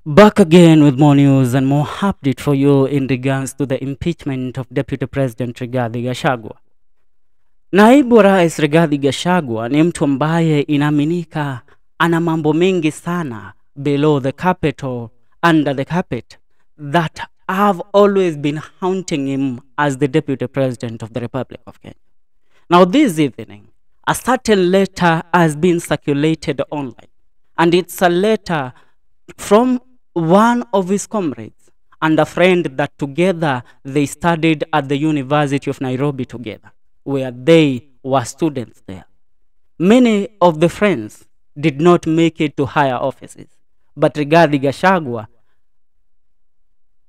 Back again with more news and more update for you in regards to the impeachment of Deputy President Rigathi Gachagua. Naibu Rais Rigathi Gachagua ni mtu ambaye inaaminika ana mambo mengi sana below the carpet or under the carpet that have always been haunting him as the Deputy President of the Republic of Kenya. Now this evening, a certain letter has been circulated online, and it's a letter from one of his comrades and a friend that together they studied at the University of Nairobi together, where they were students there. Many of the friends did not make it to higher offices, but Rigathi Gachagua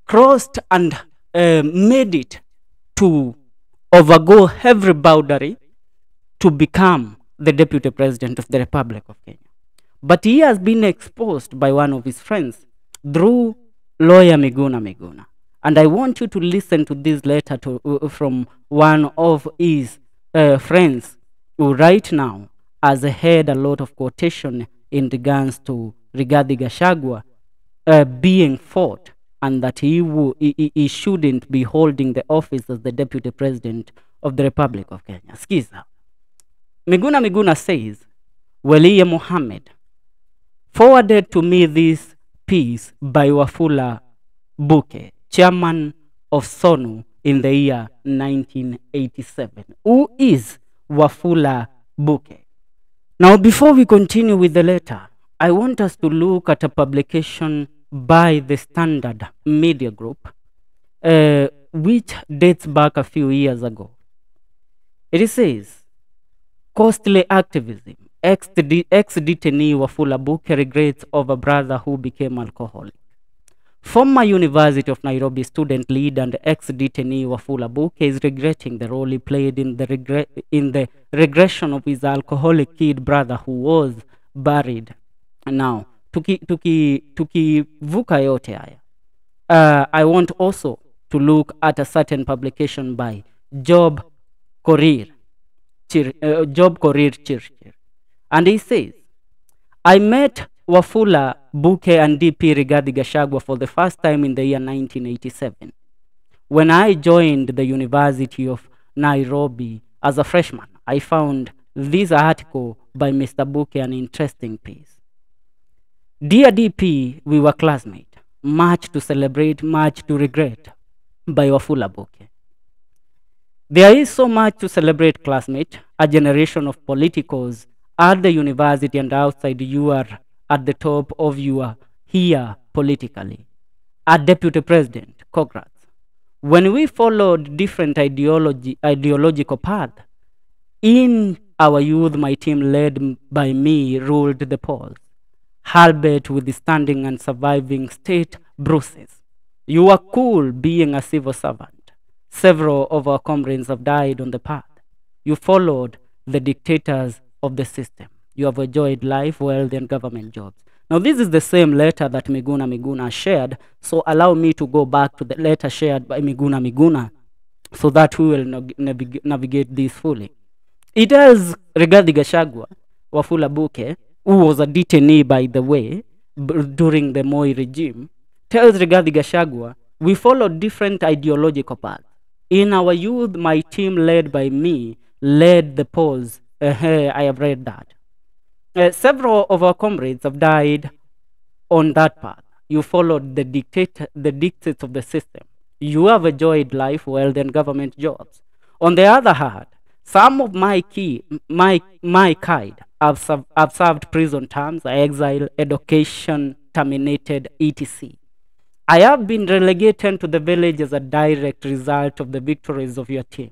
crossed and made it to overgo every boundary to become the Deputy President of the Republic of Kenya. But he has been exposed by one of his friends through lawyer Miguna. And I want you to listen to this letter from one of his friends who right now has had a lot of quotation in regards to Rigathi Gachagua being fought and that he shouldn't be holding the office as the Deputy President of the Republic of Kenya. Skiza. Miguna says, Waliya Mohammed forwarded to me this piece by Wafula Buke, chairman of SONU in the year 1987. Who is Wafula Buke? Now, before we continue with the letter, I want us to look at a publication by the Standard Media Group, which dates back a few years ago. It says, costly activism. Ex-detainee Wafula Buke regrets over brother who became alcoholic. Former University of Nairobi student lead and ex-detainee Wafula Buke is regretting the role he played in the regression of his alcoholic kid brother who was buried. Now, tukivuka yote haya, I want also to look at a certain publication by Job Korir Chirchir. And he says, I met Wafula Buke and DP Rigathi Gachagua for the first time in the year 1987, when I joined the University of Nairobi as a freshman. I found this article by Mr. Buke an interesting piece. Dear DP, we were classmates. Much to celebrate, much to regret, by Wafula Buke. There is so much to celebrate, classmate, a generation of politicos at the university and outside. You are at the top of your here politically. A deputy president, congrats. When we followed different ideological path, in our youth, my team led by me ruled the polls, albeit withstanding and surviving state bruises. You are cool being a civil servant. Several of our comrades have died on the path. You followed the dictators of the system. You have enjoyed life, wealth, and government jobs. Now, this is the same letter that Miguna shared, so allow me to go back to the letter shared by Miguna so that we will navigate this fully. It tells Rigathi Gachagua, Wafula Buke, who was a detainee, by the way, during the Moi regime, tells Rigathi Gachagua, we followed different ideological paths. In our youth, my team led by me led the polls. I have read that. Several of our comrades have died on that path. You followed the dictates of the system. You have enjoyed life, wealth, and government jobs. On the other hand, some of my kind have served prison terms, exile, education terminated, etc. I have been relegated to the village as a direct result of the victories of your team.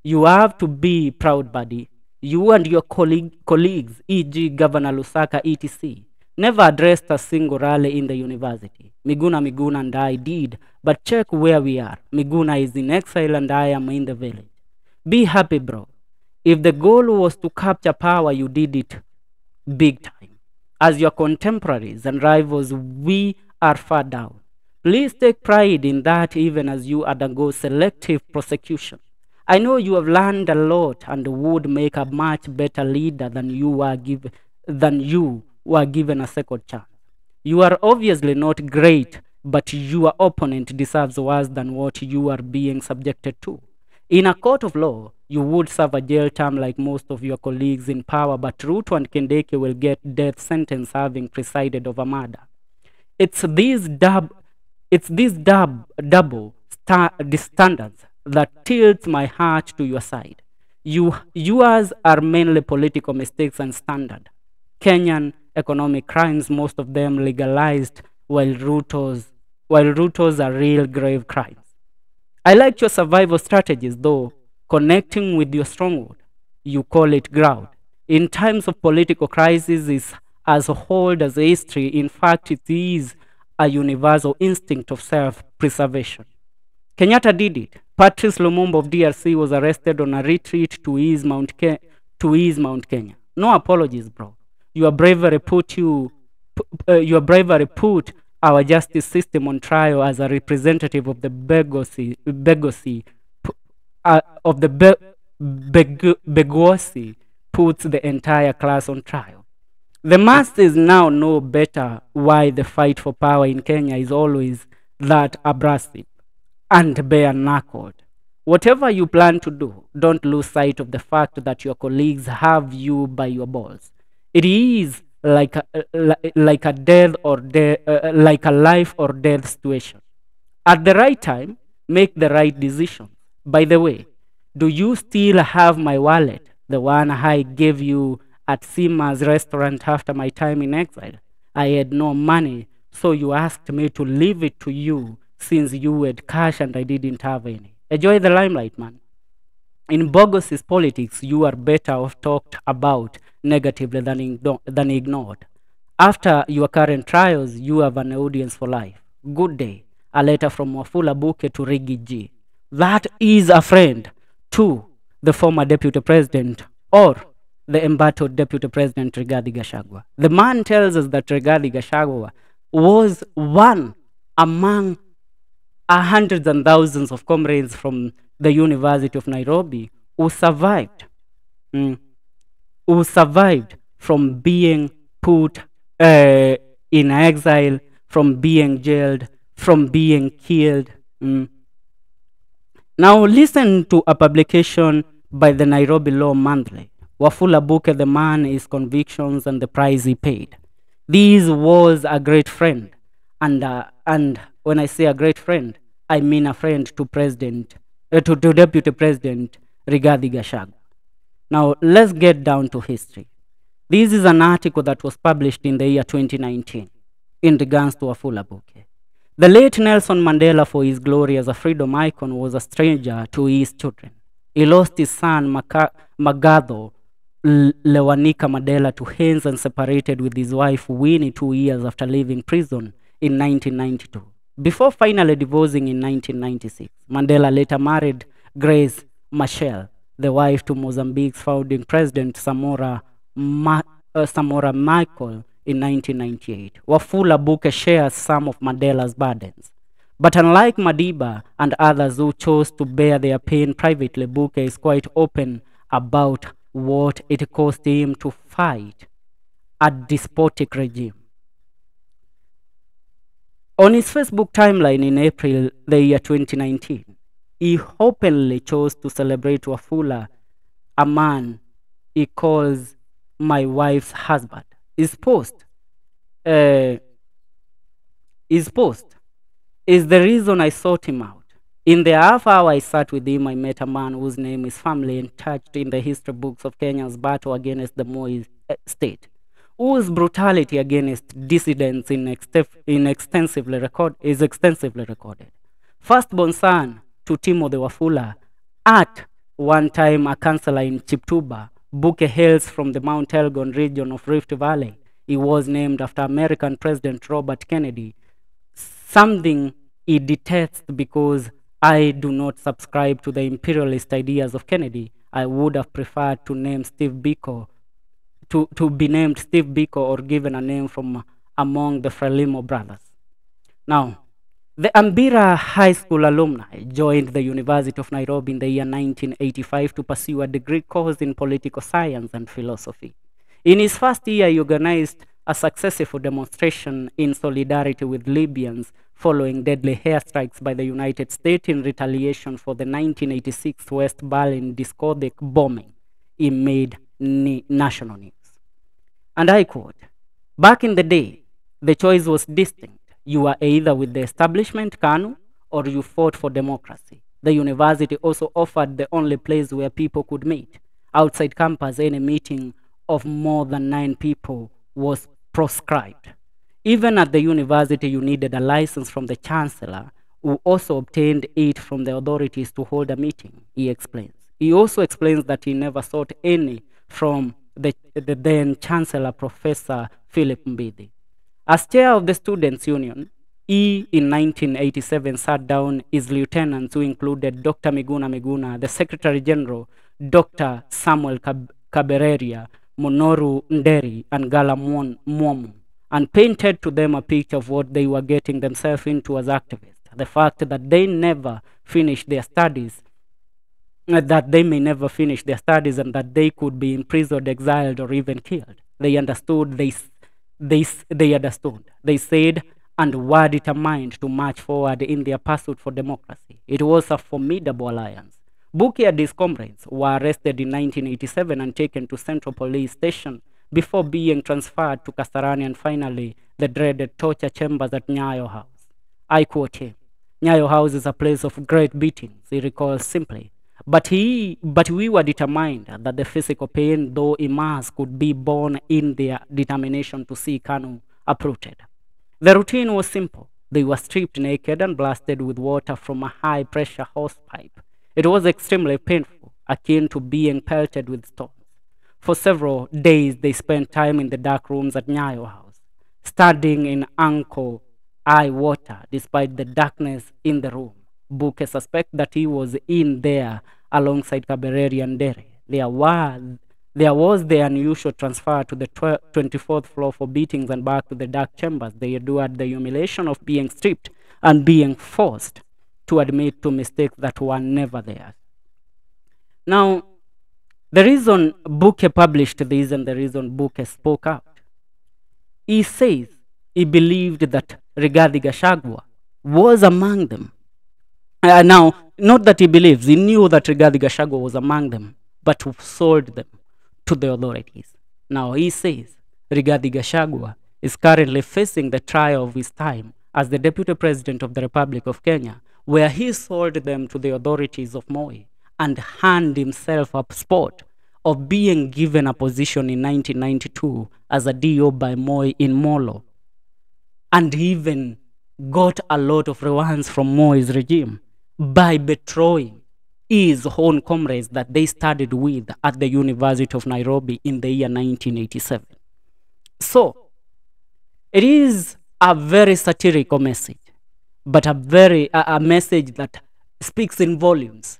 You have to be proud, buddy. You and your colleagues, e.g. Governor Lusaka, etc., never addressed a single rally in the university. Miguna and I did, but check where we are. Miguna is in exile and I am in the village. Be happy, bro. If the goal was to capture power, you did it big time. As your contemporaries and rivals, we are far down. Please take pride in that even as you undergo selective prosecution. I know you have learned a lot and would make a much better leader than you were given a second chance. You are obviously not great, but your opponent deserves worse than what you are being subjected to. In a court of law, you would serve a jail term like most of your colleagues in power, but Ruto and Kindiki will get death sentence having presided over murder. It's these the standards that tilts my heart to your side. Yours are mainly political mistakes and standard. Kenyan economic crimes, most of them legalized, while Ruto's are real grave crimes. I liked your survival strategies, though, connecting with your stronghold. You call it ground. In times of political crisis, is as old as history. In fact, it is a universal instinct of self-preservation. Kenyatta did it. Patrice Lumumba of DRC was arrested on a retreat to East Mount Kenya. No apologies, bro. Your bravery put our justice system on trial as a representative of the Begosi puts the entire class on trial. The masses now know better why the fight for power in Kenya is always that abrasive and bare-knuckled. Whatever you plan to do, don't lose sight of the fact that your colleagues have you by your balls. It is like like a like a life or death situation. At the right time, make the right decision. By the way, do you still have my wallet, the one I gave you at Sima's restaurant after my time in exile? I had no money, so you asked me to leave it to you since you had cash and I didn't have any. Enjoy the limelight, man. In Bogos's politics, you are better off talked about negatively than ignored. After your current trials, you have an audience for life. Good day. A letter from Wafula Buke to Rigi G. That is a friend to the former deputy president or the embattled deputy president Rigathi Gachagua. The man tells us that Rigathi Gachagua was one among hundreds and thousands of comrades from the University of Nairobi who survived, from being put in exile, from being jailed, from being killed. Now listen to a publication by the Nairobi Law Monthly. Wafula Buke, the man, his convictions, and the price he paid. This was a great friend, and when I say a great friend, I mean a friend to to Deputy President Rigathi Gachagua. Now let's get down to history. This is an article that was published in the year 2019 in regards to Wafula Buke. The late Nelson Mandela, for his glory as a freedom icon, was a stranger to his children. He lost his son Magatho Lewanika Mandela to Haynes and separated with his wife Winnie 2 years after leaving prison in 1992. Before finally divorcing in 1996, Mandela later married Grace Machel, the wife to Mozambique's founding president Samora Machel in 1998. Wafula Buke shares some of Mandela's burdens. But unlike Madiba and others who chose to bear their pain privately, Buke is quite open about what it cost him to fight a despotic regime. On his Facebook timeline in April the year 2019, he openly chose to celebrate Wafula, a man he calls my wife's husband. His post is the reason I sought him out. In the half hour I sat with him, I met a man whose name is firmly entouched in the history books of Kenya's battle against the Moi state, whose brutality against dissidents is extensively recorded. Firstborn son to Timothy Wafula, at one time a councillor in Chiptuba, Buke hails from the Mount Elgon region of Rift Valley. He was named after American President Robert Kennedy, something he detests because I do not subscribe to the imperialist ideas of Kennedy. I would have preferred to name Steve Biko, to be named Steve Biko or given a name from among the Frelimo brothers. Now, the Ambira High School alumni joined the University of Nairobi in the year 1985 to pursue a degree course in political science and philosophy. In his first year, he organized a successful demonstration in solidarity with Libyans following deadly airstrikes by the United States in retaliation for the 1986 West Berlin discotheque bombing. It made national news. And I quote, "Back in the day, the choice was distinct. You were either with the establishment, KANU, or you fought for democracy. The university also offered the only place where people could meet. Outside campus, any meeting of more than 9 people was proscribed. Even at the university, you needed a license from the chancellor, who also obtained it from the authorities to hold a meeting," he explains. He also explains that he never sought any from the then Chancellor, Professor Philip Mbidi. As chair of the Students' Union, he, in 1987, sat down his lieutenants, who included Dr. Miguna Miguna, the Secretary General, Dr. Samuel Kabereria, Monoru Nderi, and Gala Mwomu, and painted to them a picture of what they were getting themselves into as activists. The fact that they never finished their studies, that they may never finish their studies, and that they could be imprisoned, exiled, or even killed. They understood, they understood. They said and were determined to march forward in their pursuit for democracy. It was a formidable alliance. Buki and his comrades were arrested in 1987 and taken to Central Police Station before being transferred to Kasarani and finally the dreaded torture chambers at Nyayo House. I quote him, "Nyayo House is a place of great beatings," he recalls simply. But we were determined that the physical pain, though immense, could be borne in their determination to see KANU uprooted. The routine was simple. They were stripped naked and blasted with water from a high-pressure hosepipe. It was extremely painful, akin to being pelted with stones. For several days, they spent time in the dark rooms at Nyayo House, studying in ankle-high water despite the darkness in the room. Buke suspect that he was in there alongside Kabereri and Dere. There was the unusual transfer to the 24th floor for beatings and back to the dark chambers. They endured the humiliation of being stripped and being forced to admit to mistakes that were never theirs. Now, the reason Buke published this and the reason Buke spoke out, he says he believed that Rigathi Gachagua was among them. Now, not that he believes, he knew that Rigathi Gachagua was among them, but sold them to the authorities. Now, he says Rigathi Gachagua is currently facing the trial of his time as the Deputy President of the Republic of Kenya, where he sold them to the authorities of Moi and earned himself a spot of being given a position in 1992 as a DO by Moi in Molo, and even got a lot of rewards from Moi's regime by betraying his own comrades that they studied with at the University of Nairobi in the year 1987. So, it is a very satirical message, but a message that speaks in volumes.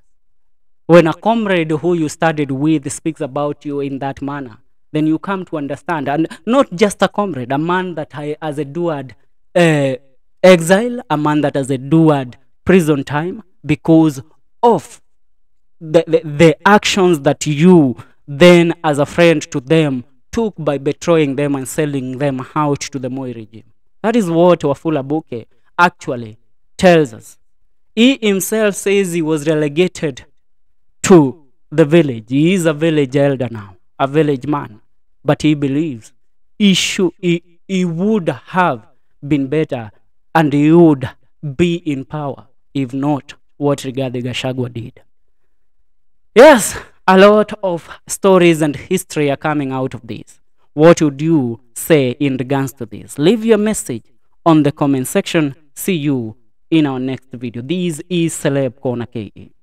When a comrade who you studied with speaks about you in that manner, then you come to understand, and not just a comrade, a man that has endured exile, a man that has endured prison time because of the actions that you then, as a friend to them, took by betraying them and selling them out to the Moi regime. That is what Wafula Buke actually tells us. He himself says he was relegated to the village. He is a village elder now, a village man. But he believes he would have been better and he would be in power if not what Rigathi Gachagua did. Yes, a lot of stories and history are coming out of this. What would you say in regards to this? Leave your message on the comment section. See you in our next video. This is Celeb Corner KE.